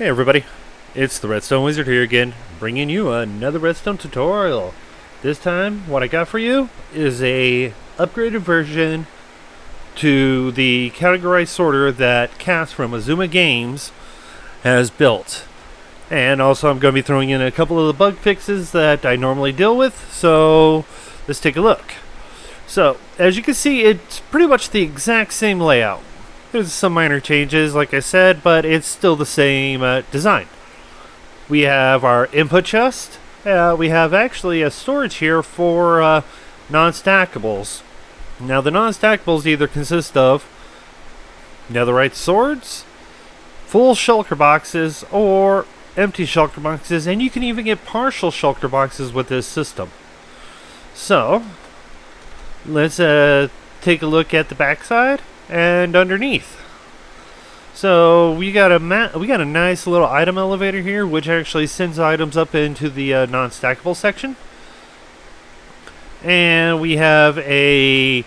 Hey everybody, it's the Redstone Wizard here again, bringing you another Redstone tutorial. This time, what I got for you is a upgraded version to the categorized sorter that Cass from Azuma Games has built. And also I'm going to be throwing in a couple of the bug fixes that I normally deal with, so let's take a look. So, as you can see, it's pretty much the exact same layout. There's some minor changes, like I said, but it's still the same design. We have our input chest. We have actually a storage here for non-stackables. Now, the non-stackables either consist of netherite swords, full shulker boxes, or empty shulker boxes, and you can even get partial shulker boxes with this system. So, let's take a look at the backside and underneath. So we got a nice little item elevator here, which actually sends items up into the non-stackable section. And we have a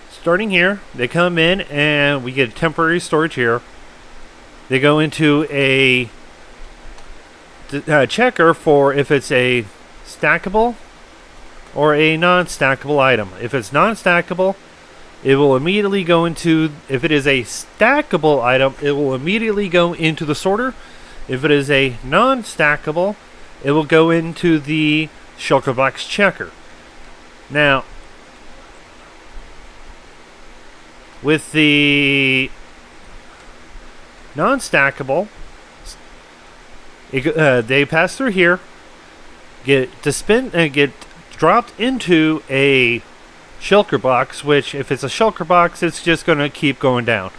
starting here. They come in and we get a temporary storage here. They go into a checker for if it's a stackable or a non-stackable item. If it's non-stackable, it will immediately go into, if it is a stackable item, it will immediately go into the sorter. If it is a non-stackable, it will go into the shulker box checker. Now, with the non-stackable, they pass through here, get dropped into a shulker box, which if it's a shulker box, it's just going to keep going down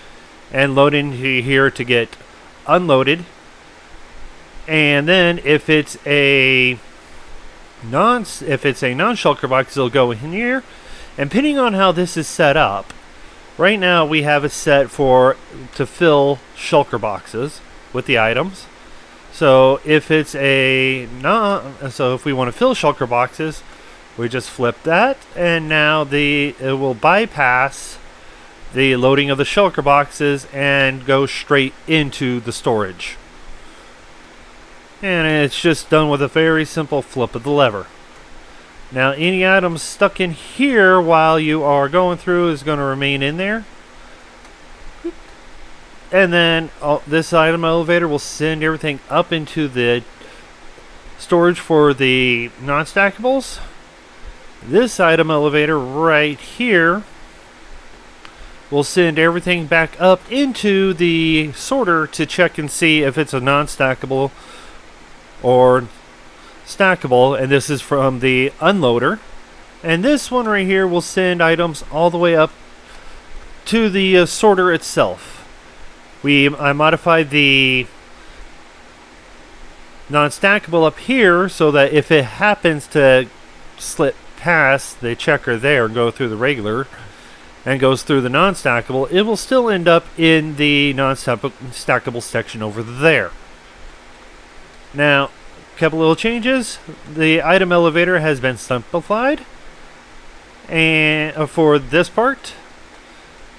and load into here to get unloaded. And then if it's a non-shulker box, it'll go in here. And depending on how this is set up, right now we have it set to fill shulker boxes with the items. So if it's if we want to fill shulker boxes, we just flip that, and now it will bypass the loading of the shulker boxes and go straight into the storage. And it's just done with a very simple flip of the lever. Now, any items stuck in here while you are going through is going to remain in there. And then this item elevator will send everything up into the storage for the non-stackables. This item elevator right here will send everything back up into the sorter to check and see if it's a non-stackable or stackable, and this is from the unloader. And this one right here will send items all the way up to the sorter itself. I modified the non-stackable up here so that if it happens to slip past the checker there and go through the regular and goes through the non-stackable, it will still end up in the non-stackable section over there. Now, a couple little changes. The item elevator has been simplified and for this part,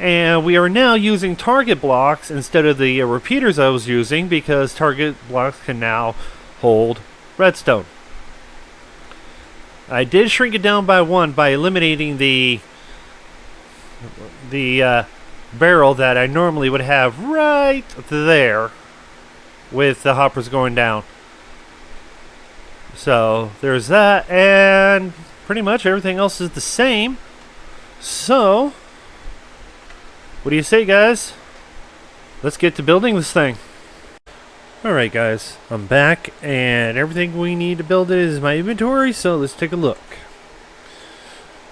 and we are now using target blocks instead of the repeaters I was using, because target blocks can now hold redstone. I did shrink it down by one by eliminating the barrel that I normally would have right there with the hoppers going down. So there's that, and pretty much everything else is the same. So, what do you say, guys? Let's get to building this thing. Alright guys, I'm back, and everything we need to build it is my inventory, so let's take a look.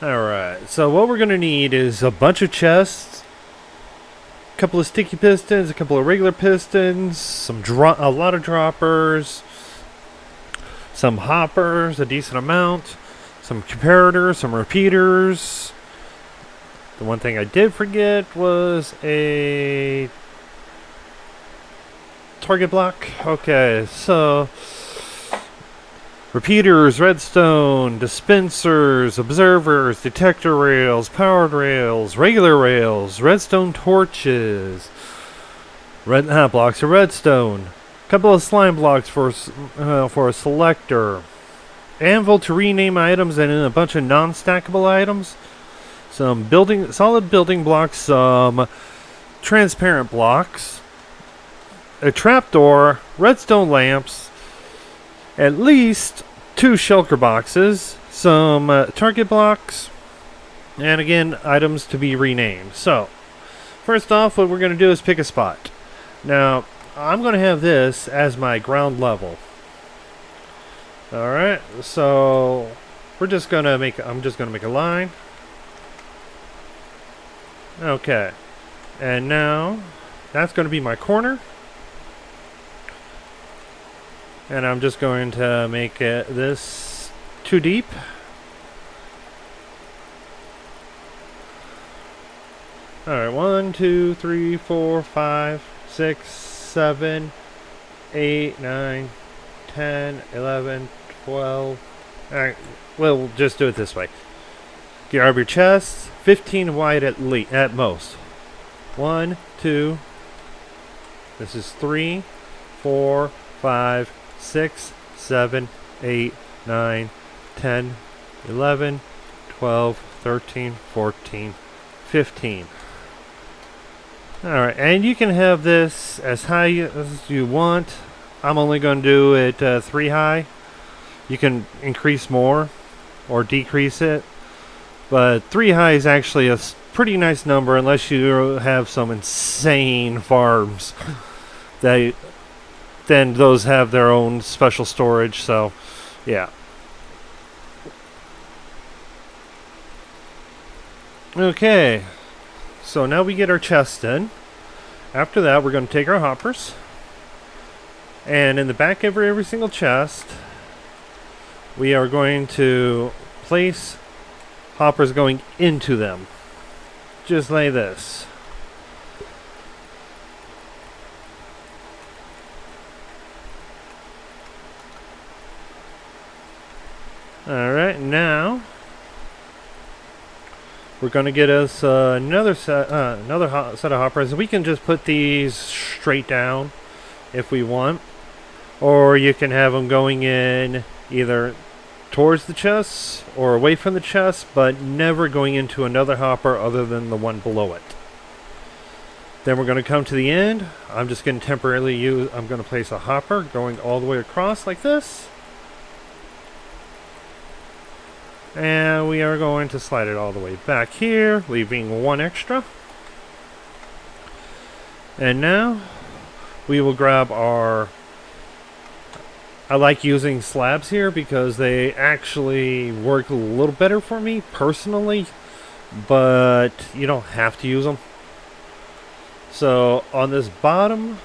Alright, so what we're going to need is a bunch of chests, a couple of sticky pistons, a couple of regular pistons, a lot of droppers, some hoppers, a decent amount, some comparators, some repeaters. The one thing I did forget was a target block. Okay, so repeaters, redstone, dispensers, observers, detector rails, powered rails, regular rails, redstone torches, blocks of redstone, Couple of slime blocks for a selector. Anvil to rename items, and then a bunch of non-stackable items. Some solid building blocks, some transparent blocks, a trapdoor, redstone lamps, at least 2 shulker boxes, some target blocks, and again, items to be renamed. So, first off, what we're going to do is pick a spot. Now, I'm going to have this as my ground level. Alright, so I'm just going to make a line. Okay, and now that's going to be my corner. And I'm just going to make this 2 deep. Alright, 1, 2, 3, 4, 5, 6, 7, 8, 9, 10, 11, 12. Alright, we'll just do it this way. Grab your chests, 15 wide at most. 1, 2, this is 3, 4, 5, 6, 7, 8, 9, 10, 11, 12, 13, 14, 15. Alright, and you can have this as high as you want. I'm only going to do it 3 high. You can increase more or decrease it. But 3 high is actually a pretty nice number unless you have some insane farms. Then those have their own special storage, so yeah. Okay, so now we get our chest in. After that, we're going to take our hoppers, and in the back of every single chest, we are going to place hoppers going into them, just like this. Alright, now we're going to get us another set of hoppers. We can just put these straight down if we want, or you can have them going in either towards the chest or away from the chest, but never going into another hopper other than the one below it. Then we're going to come to the end. I'm just going to I'm going to place a hopper going all the way across like this. And we are going to slide it all the way back here, leaving 1 extra. And now we will grab our... I like using slabs here because they actually work a little better for me personally, but you don't have to use them. So on this bottom,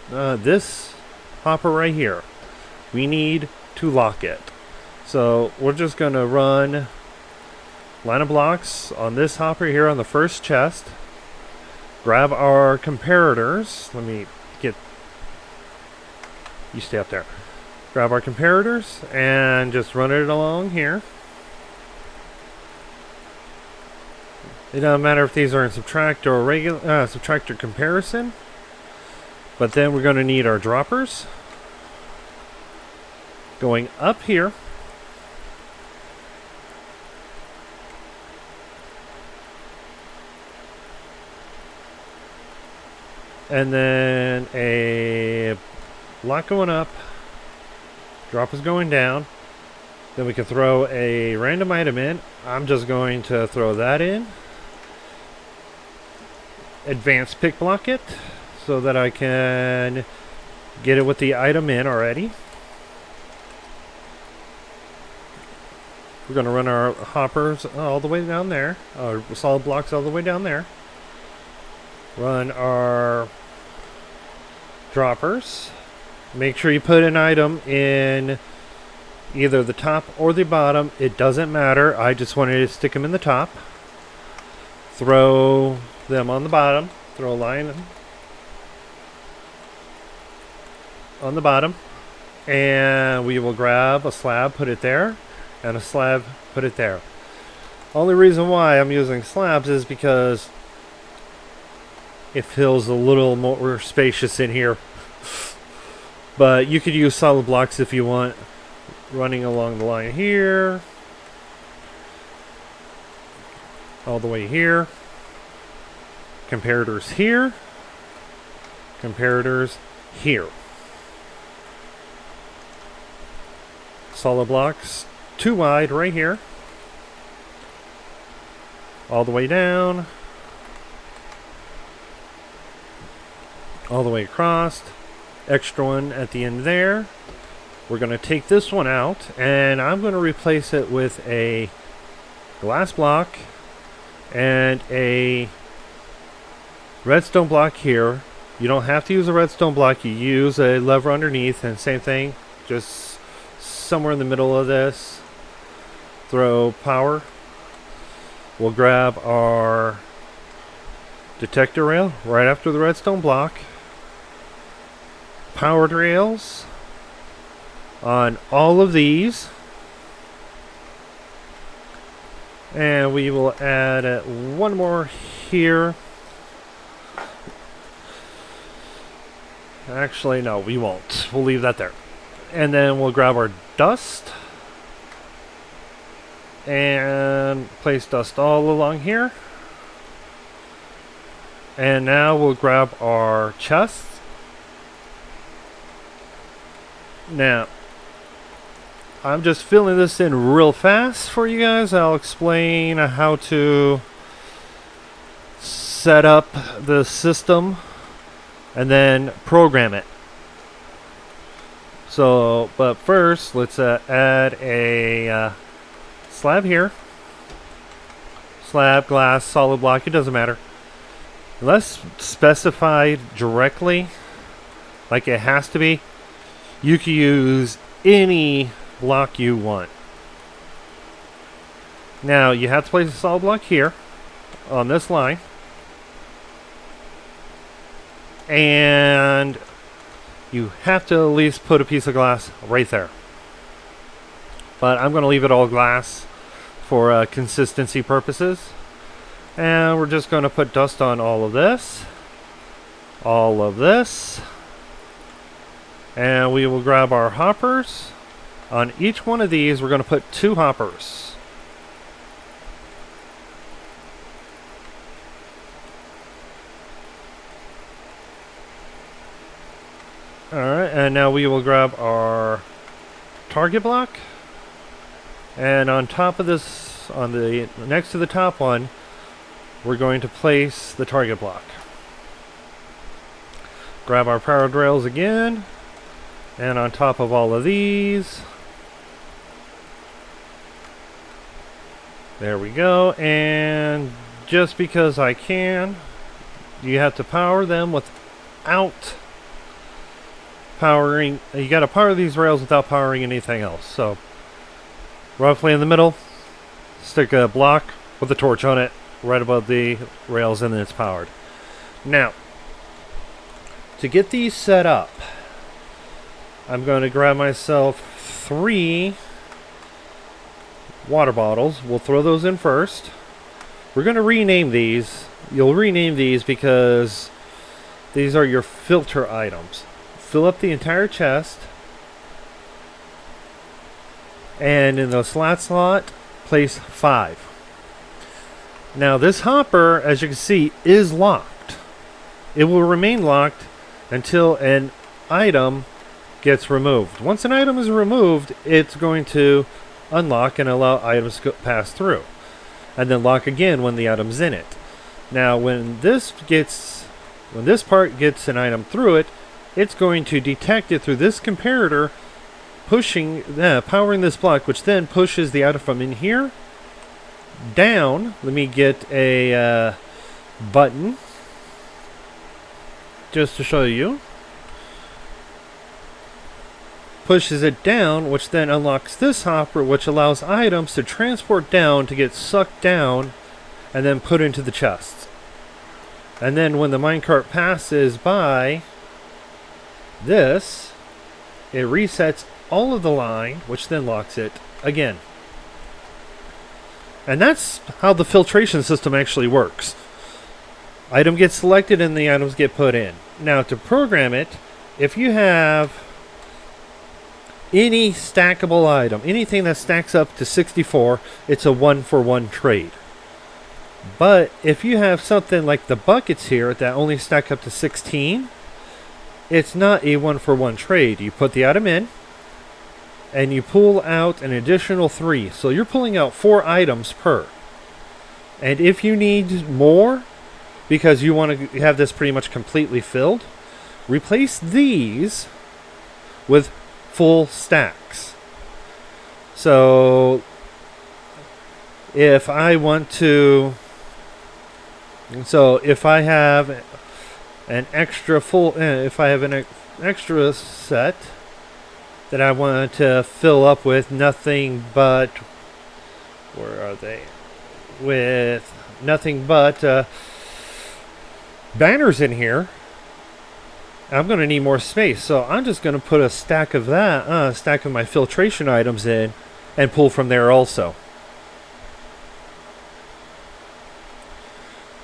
this hopper right here, we need to lock it. So we're just going to run line of blocks on this hopper here on the first chest. Grab our comparators. Let me get... You stay up there. Grab our comparators and just run it along here. It doesn't matter if these are in subtract or regular subtract or comparison. But then we're going to need our droppers going up here. And then a block going up, droppers going down. Then we can throw a random item in. I'm just going to throw that in. Advanced pick block it so that I can get it with the item in already. We're going to run our hoppers all the way down there, our solid blocks all the way down there. Run our droppers. Make sure you put an item in either the top or the bottom. It doesn't matter. I just wanted to stick them in the top. Throw them on the bottom. Throw a line on the bottom. And we will grab a slab, put it there, and a slab, put it there. Only reason why I'm using slabs is because it feels a little more spacious in here. But you could use solid blocks if you want, running along the line here, all the way here, comparators here, comparators here. Solid blocks too wide right here, all the way down, all the way across, extra one at the end there. We're going to take this one out, and I'm going to replace it with a glass block and a redstone block here. You don't have to use a redstone block, you use a lever underneath, and same thing, just somewhere in the middle of this, throw power. We'll grab our detector rail right after the redstone block, powered rails on all of these, and we will add one more here. Actually, no, we won't. We'll leave that there. And then we'll grab our dust and place dust all along here. And now we'll grab our chests. Now, I'm just filling this in real fast for you guys. I'll explain how to set up the system and then program it. So, but first, let's add a slab here. Slab, glass, solid block, it doesn't matter. Unless specified directly, like it has to be, you can use any block you want. Now, you have to place a solid block here on this line. And you have to at least put a piece of glass right there. But I'm going to leave it all glass for consistency purposes. And we're just going to put dust on all of this. All of this. And we will grab our hoppers. On each one of these, we're going to put 2 hoppers. Alright, and now we will grab our target block. And on top of this, on the next to the top one, we're going to place the target block. Grab our powered rails again. And on top of all of these, there we go. And just because I can, you have to power them without powering. You got to power these rails without powering anything else. So roughly in the middle, stick a block with a torch on it right above the rails, and then it's powered. Now, to get these set up, I'm going to grab myself 3 water bottles. We'll throw those in first. We're going to rename these. You'll rename these because these are your filter items. Fill up the entire chest. And in the slot, place 5. Now this hopper, as you can see, is locked. It will remain locked until an item gets removed. Once an item is removed, it's going to unlock and allow items to pass through, and then lock again when the item's in it. Now when this part gets an item through it, it's going to detect it through this comparator, powering this block, which then pushes the item from in here down. Let me get a button just to show you. Pushes it down, which then unlocks this hopper, which allows items to transport down to get sucked down and then put into the chests. And then when the minecart passes by this, it resets all of the line, which then locks it again. And that's how the filtration system actually works. Item gets selected and the items get put in. Now to program it, if you have any stackable item, anything that stacks up to 64, it's a 1-for-1 trade. But if you have something like the buckets here that only stack up to 16, it's not a 1-for-1 trade. You put the item in, and you pull out an additional 3. So you're pulling out 4 items per. And if you need more, because you want to have this pretty much completely filled, replace these with full stacks. So if I want to, if I have an extra extra set that I want to fill up with nothing but, where are they? With nothing but banners in here, I'm going to need more space. So I'm just going to put a stack of that, stack of my filtration items in, and pull from there also.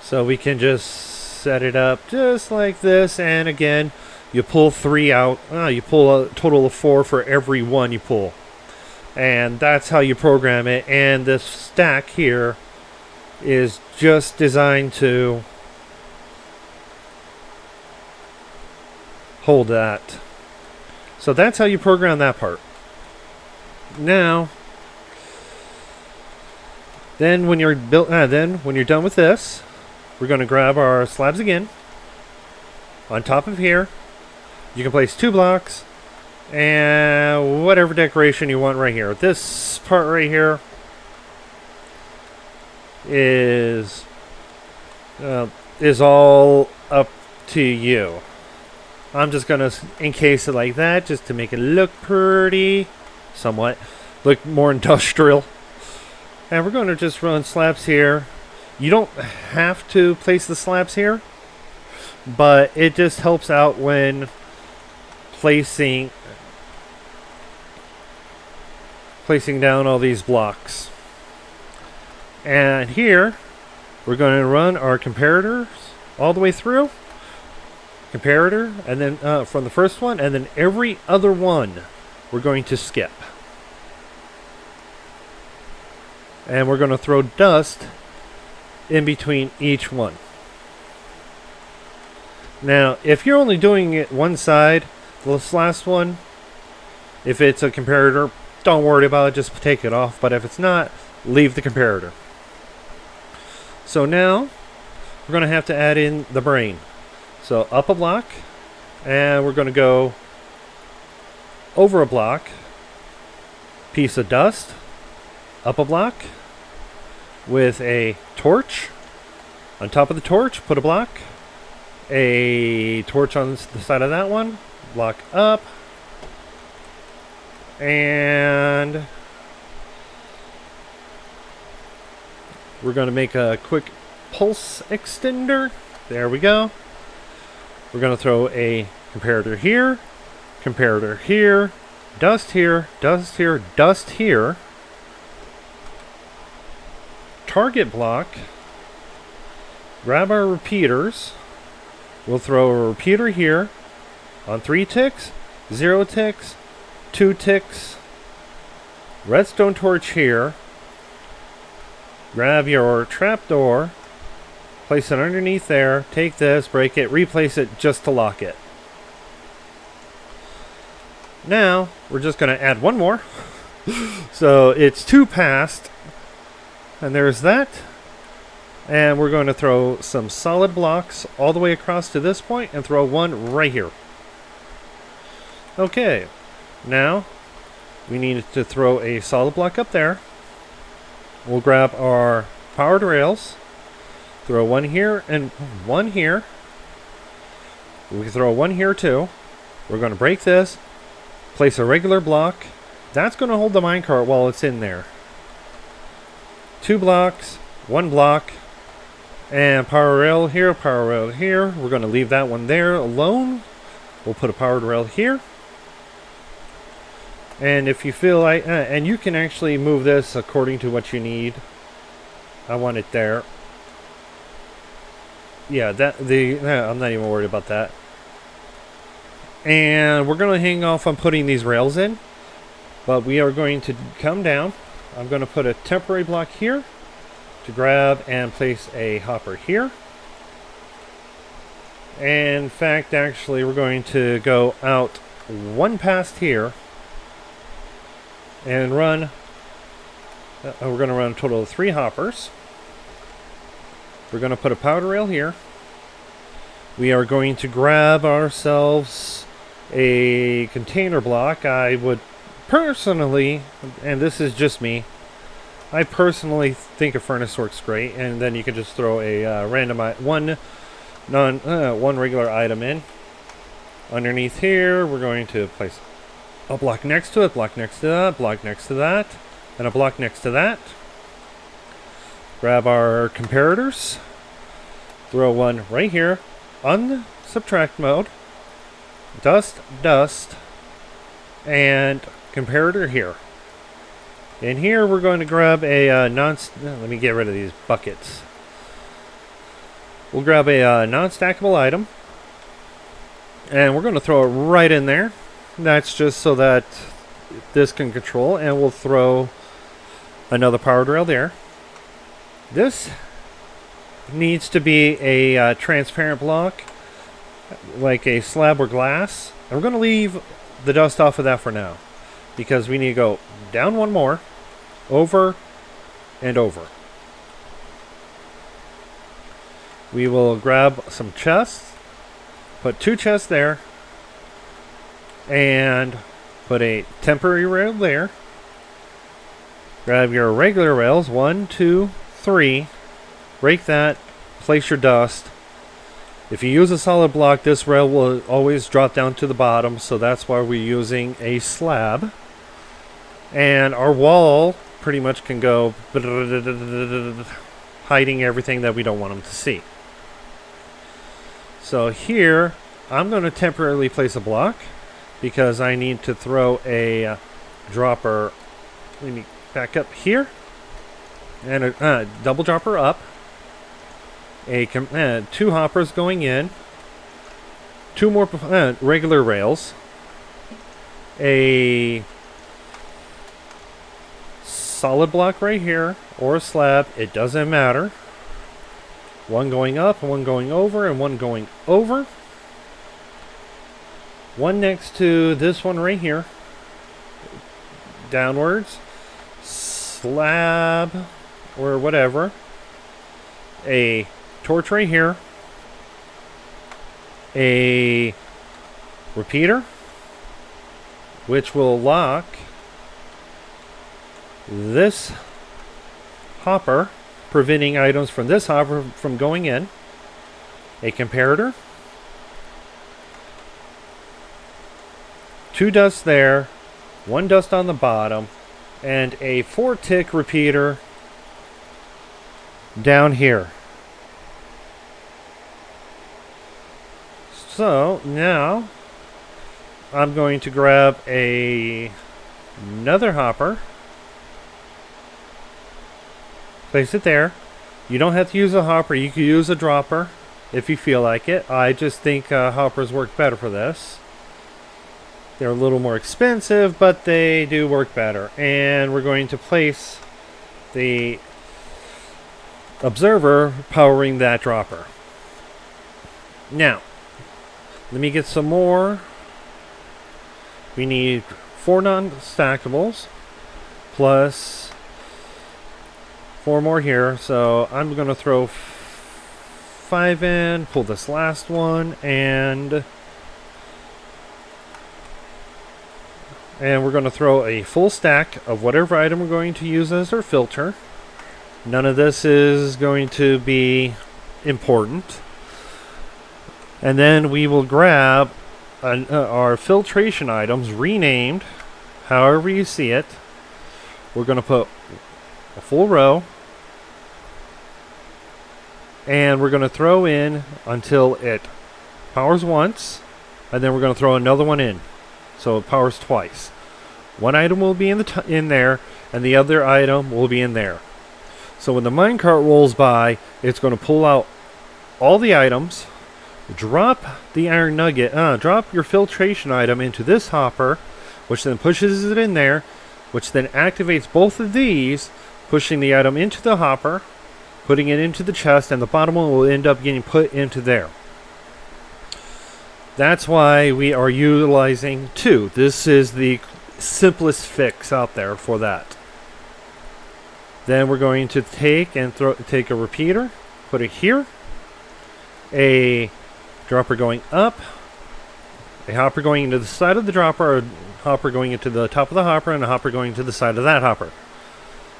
So we can just set it up just like this, and again, you pull 3 out. You pull a total of 4 for every one you pull. And that's how you program it. And this stack here is just designed to hold that. So that's how you program that part. Now, then when you're done with this, we're going to grab our slabs again. On top of here, you can place 2 blocks and whatever decoration you want right here. This part right here is all up to you. I'm just going to encase it like that just to make it look pretty, somewhat, look more industrial. And we're going to just run slabs here. You don't have to place the slabs here, but it just helps out when placing down all these blocks. And here we're going to run our comparators all the way through. Comparator, and then from the first one, and then every other one we're going to skip. And we're going to throw dust in between each one. Now, if you're only doing it one side, this last one, if it's a comparator, don't worry about it, just take it off. But if it's not, leave the comparator. So now, we're going to have to add in the brain. So up a block, and we're going to go over a block, piece of dust, up a block, with a torch. On top of the torch, put a block, a torch on the side of that one, block up, and we're going to make a quick pulse extender. There we go. We're going to throw a comparator here, dust here, dust here, dust here. Target block. Grab our repeaters. We'll throw a repeater here on 3 ticks, 0 ticks, 2 ticks. Redstone torch here. Grab your trapdoor. Place it underneath there, take this, break it, replace it just to lock it. Now, we're just going to add one more. So it's 2 past, and there's that. And we're going to throw some solid blocks all the way across to this point and throw one right here. Okay, now we need to throw a solid block up there. We'll grab our powered rails. Throw one here and one here. We can throw one here too. We're going to break this. Place a regular block. That's going to hold the minecart while it's in there. 2 blocks, 1 block, and power rail here, power rail here. We're going to leave that one there alone. We'll put a powered rail here. And if you feel like, and you can actually move this according to what you need. I want it there. Yeah, I'm not even worried about that. And we're going to hang off on putting these rails in. But we are going to come down. I'm going to put a temporary block here to grab and place a hopper here. And in fact, actually, we're going to go out one past here and run. We're going to run a total of 3 hoppers. We're going to put a powder rail here. We are going to grab ourselves a container block. I would personally, and this is just me, I personally think a furnace works great, and then you can just throw a one regular item in. Underneath here, we're going to place a block next to it, block next to that, block next to that, and a block next to that. Grab our comparators, throw one right here on subtract mode, dust, and comparator here. In here, we're going to grab a let me get rid of these buckets. We'll grab a non-stackable item, and we're going to throw it right in there. That's just so that this can control, and we'll throw another power rail there. This needs to be a transparent block, like a slab or glass. And we're going to leave the dust off of that for now, because we need to go down one more, over and over. We will grab some chests, put 2 chests there, and put a temporary rail there. Grab your regular rails, 1, 2, 3, break that, place your dust. If you use a solid block, this rail will always drop down to the bottom, so that's why we're using a slab. And our wall pretty much can go hiding everything that we don't want them to see. So here, I'm going to temporarily place a block because I need to throw a dropper. Let me back up here. And a double dropper up. 2 hoppers going in. 2 more regular rails. A solid block right here, or a slab, it doesn't matter. 1 going up, 1 going over, and 1 going over. 1 next to this one right here. Downwards. Slab, or whatever. A torch right here. A repeater, which will lock this hopper, preventing items from this hopper from going in. A comparator. 2 dust there. 1 dust on the bottom. And a 4-tick repeater down here. So now I'm going to grab another hopper. Place it there. You don't have to use a hopper. You can use a dropper if you feel like it. I just think hoppers work better for this. They're a little more expensive, but they do work better. And we're going to place the observer powering that dropper. Now, let me get some more. We need 4 non-stackables plus 4 more here. So I'm going to throw 5 in, pull this last one, and we're going to throw a full stack of whatever item we're going to use as our filter. None of this is going to be important. And then we will grab our filtration items, renamed however you see it. We're going to put a full row. And we're going to throw in until it powers once. And then we're going to throw another one in. So it powers twice. One item will be in there, and the other item will be in there. So when the minecart rolls by, it's going to pull out all the items, drop the iron nugget, drop your filtration item into this hopper, which then pushes it in there, which then activates both of these, pushing the item into the hopper, putting it into the chest, and the bottom one will end up getting put into there. That's why we are utilizing 2. This is the simplest fix out there for that. Then we're going to take a repeater, put it here, a dropper going up, a hopper going into the side of the dropper, a hopper going into the top of the hopper, and a hopper going to the side of that hopper.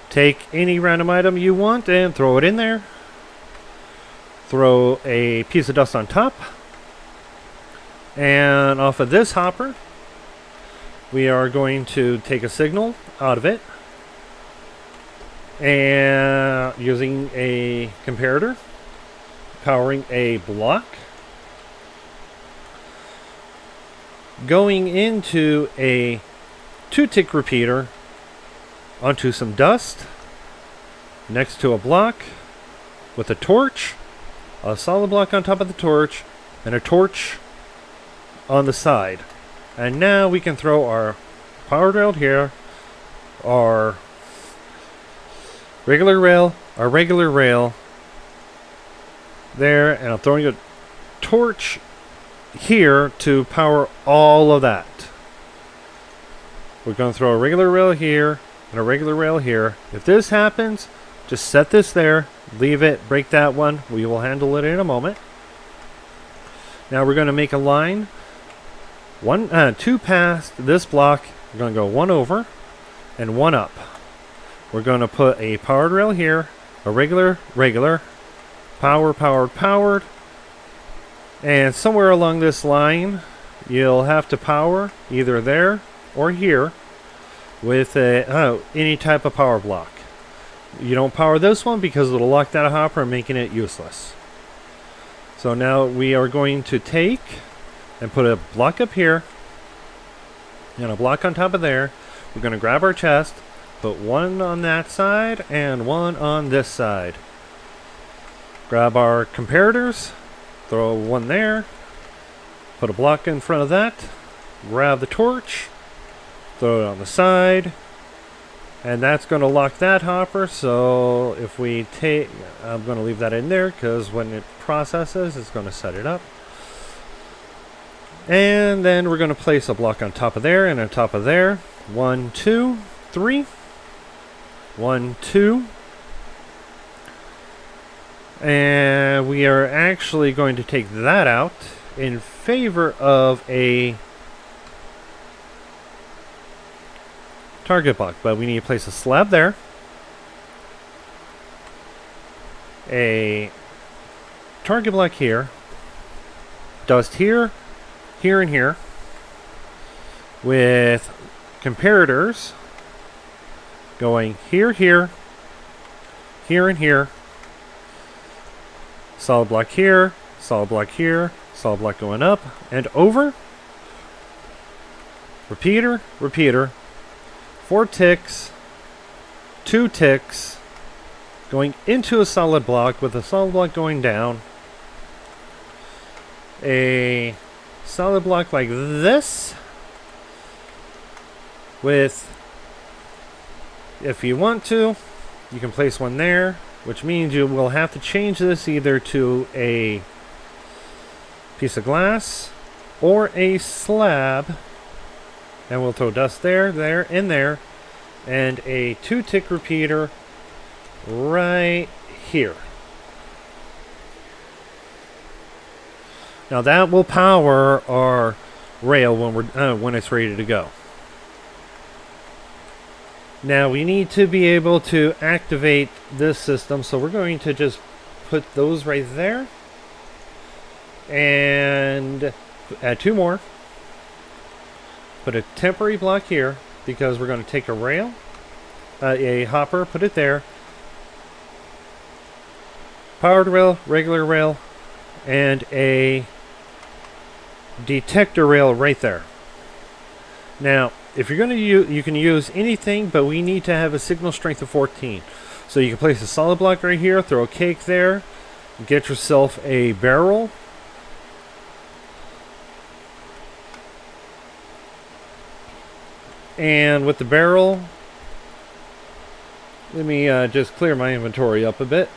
Take any random item you want and throw it in there. Throw a piece of dust on top. And off of this hopper, we are going to take a signal out of it. And using a comparator, powering a block. Going into a 2-tick repeater onto some dust next to a block with a torch, a solid block on top of the torch, and a torch on the side. And now we can throw our power rail here, our regular rail there, and I'm throwing a torch here to power all of that. We're going to throw a regular rail here and a regular rail here. If this happens, just set this there, leave it, break that one. We will handle it in a moment. Now we're going to make a line, 2 past this block. We're going to go 1 over and 1 up. We're going to put a powered rail here, a regular, powered, and somewhere along this line, you'll have to power either there or here with any type of power block. You don't power this one because it'll lock that hopper, making it useless. So now we are going to take and put a block up here and a block on top of there. We're going to grab our chest, put 1 on that side and 1 on this side. Grab our comparators, throw 1 there, put a block in front of that, grab the torch, throw it on the side, and that's going to lock that hopper. So if we take, I'm going to leave that in there because when it processes, it's going to set it up. And then we're going to place a block on top of there and on top of there. 1, 2, 3. 1, 2. And we are actually going to take that out in favor of a target block. But we need to place a slab there, a target block here, dust here, here, and here, with comparators going here, here, here, and here. Solid block here, solid block here, solid block going up and over. Repeater, 4 ticks, 2 ticks, going into a solid block with a solid block going down. A solid block like this with, if you want to, you can place 1 there, which means you will have to change this either to a piece of glass or a slab. And we'll throw dust there, and there. And a 2-tick repeater right here. Now that will power our rail when it's ready to go. Now we need to be able to activate this system, so we're going to just put those right there and add 2 more. Put a temporary block here because we're going to take a rail, a hopper, put it there, powered rail, regular rail, and a detector rail right there. Now if you're going to use, you can use anything, but we need to have a signal strength of 14. So you can place a solid block right here, throw a cake there, get yourself a barrel. And with the barrel, let me just clear my inventory up a bit.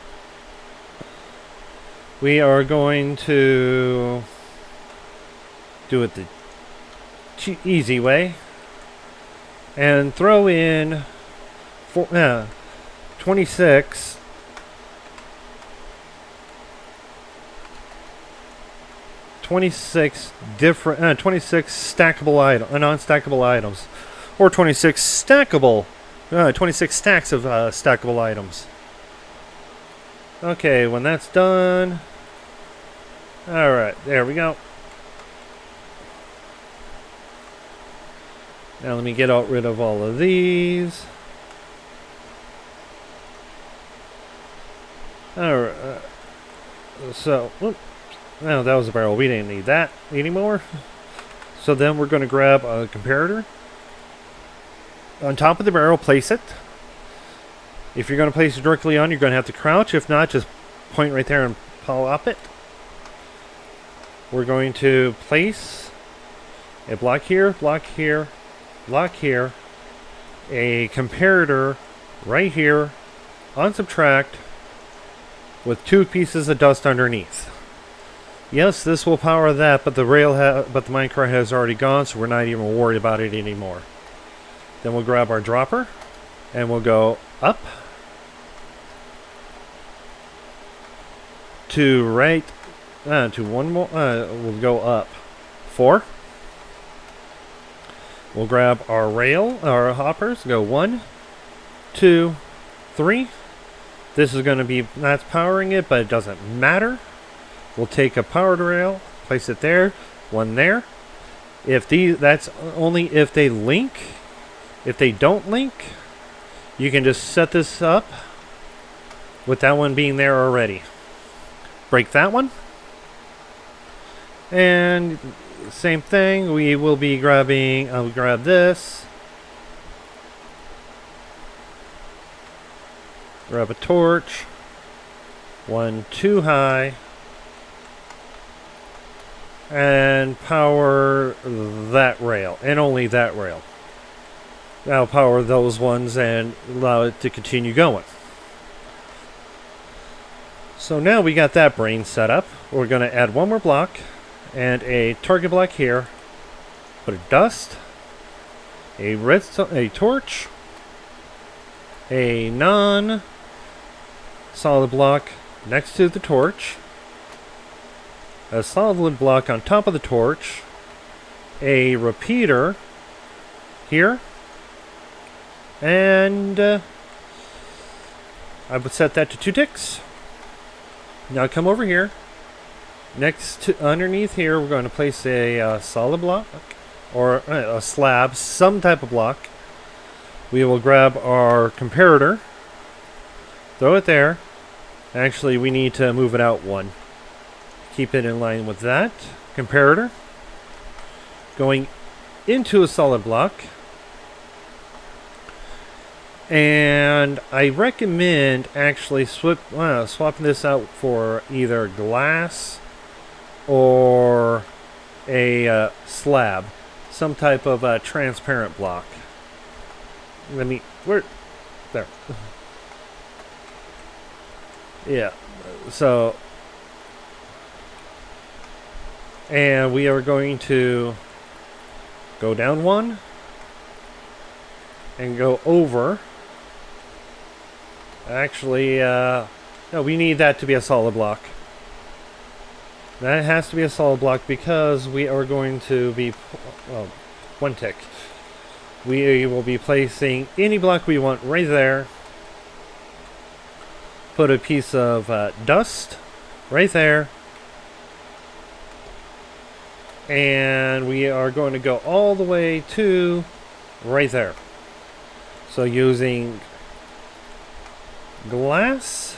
We are going to do it the easy way and throw in 26 different 26 stackable non-stackable items, or 26 stackable 26 stacks of stackable items. Okay, when that's done, alright, there we go. Now let me get rid of all of these. Alright, so, no, that was a barrel. We didn't need that anymore. So then we're going to grab a comparator. On top of the barrel, place it. If you're going to place it directly on, you're going to have to crouch. If not, just point right there and pop it. We're going to place a block here, block here, block here, a comparator right here on subtract with 2 pieces of dust underneath. Yes, this will power that, but the minecart has already gone, so we're not even worried about it anymore. Then we'll grab our dropper and we'll go up to right to one more. We'll go up 4. We'll grab our our hoppers. Go 1, 2, 3. This is going to be, that's powering it, but it doesn't matter. We'll take a powered rail, place it there, 1 there. That's only if they link. If they don't link, you can just set this up with that one being there already. Break that one. And same thing, we will be grabbing, I'll grab this. Grab a torch. 1 too high. And power that rail, and only that rail. That'll power those ones and allow it to continue going. So now we got that brain set up. We're going to add 1 more block and a target block here. Put a dust, a redstone, a torch, a non-solid block next to the torch, a solid block on top of the torch, a repeater here, and I would set that to 2 ticks. Now come over here. Underneath here, we're going to place a solid block or a slab, some type of block. We will grab our comparator, throw it there. Actually, we need to move it out 1. Keep it in line with that. Comparator. Going into a solid block. And I recommend actually swapping this out for either glass or a slab. Some type of transparent block. There. Yeah. So, and we are going to go down 1 and go over. Actually, no, we need that to be a solid block. That has to be a solid block because we are going to be, well, 1 tick. We will be placing any block we want right there. Put a piece of dust right there. And we are going to go all the way to right there. So using glass,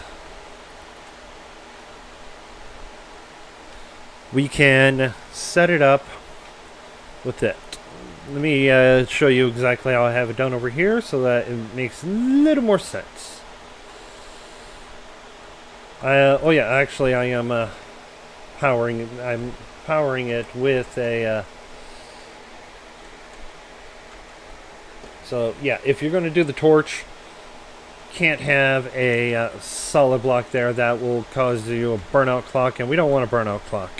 we can set it up with it. Let me show you exactly how I have it done over here so that it makes a little more sense. Oh yeah, actually I am powering it with a So yeah, if you're going to do the torch, can't have a solid block there. That will cause you a burnout clock, and we don't want a burnout clock.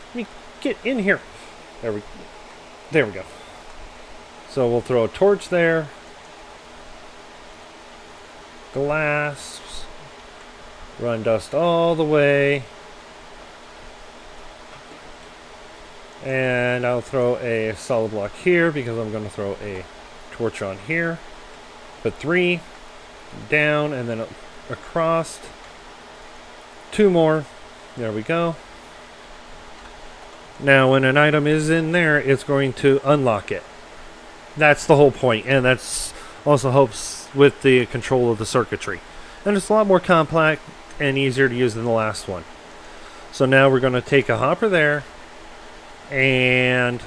Let me get in here. There we go. So we'll throw a torch there. Glass. Run dust all the way. And I'll throw a solid block here because I'm going to throw a torch on here. Put 3 down and then across. 2 more. There we go. Now when an item is in there, it's going to unlock it. That's the whole point, and that's also helps with the control of the circuitry. And it's a lot more complex and easier to use than the last one. So now we're going to take a hopper there, and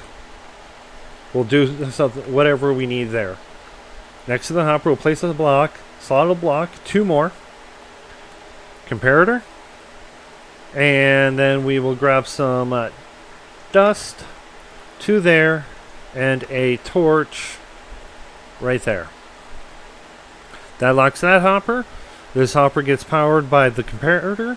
we'll do something, whatever we need there. Next to the hopper, we'll place a block, solid block, 2 more, comparator, and then we will grab some dust, 2 there, and a torch right there. That locks that hopper. This hopper gets powered by the comparator.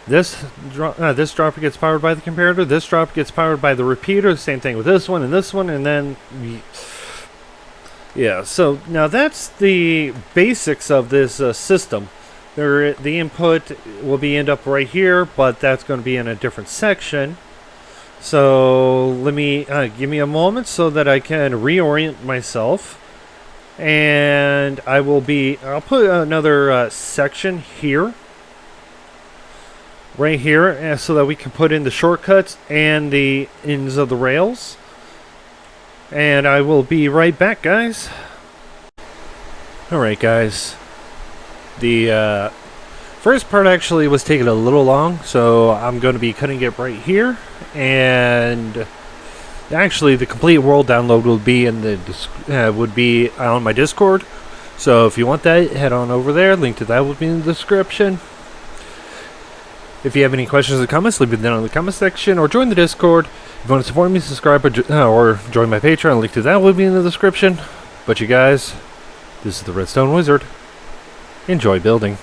This dropper gets powered by the comparator. This dropper gets powered by the repeater. Same thing with this one, and then yeah. So now that's the basics of this system. The input will end up right here, but that's going to be in a different section. So let me give me a moment so that I can reorient myself, and I'll put another section here. Right here, so that we can put in the shortcuts and the ends of the rails. And I will be right back, guys. Alright, guys. The first part actually was taking a little long, so I'm going to be cutting it right here. And actually, the complete world download will be in the would be on my Discord. So if you want that, head on over there. Link to that will be in the description. If you have any questions or comments, leave it down in the comment section or join the Discord. If you want to support me, subscribe or join my Patreon. Link to that will be in the description. But you guys, this is the Redstone Wizard. Enjoy building.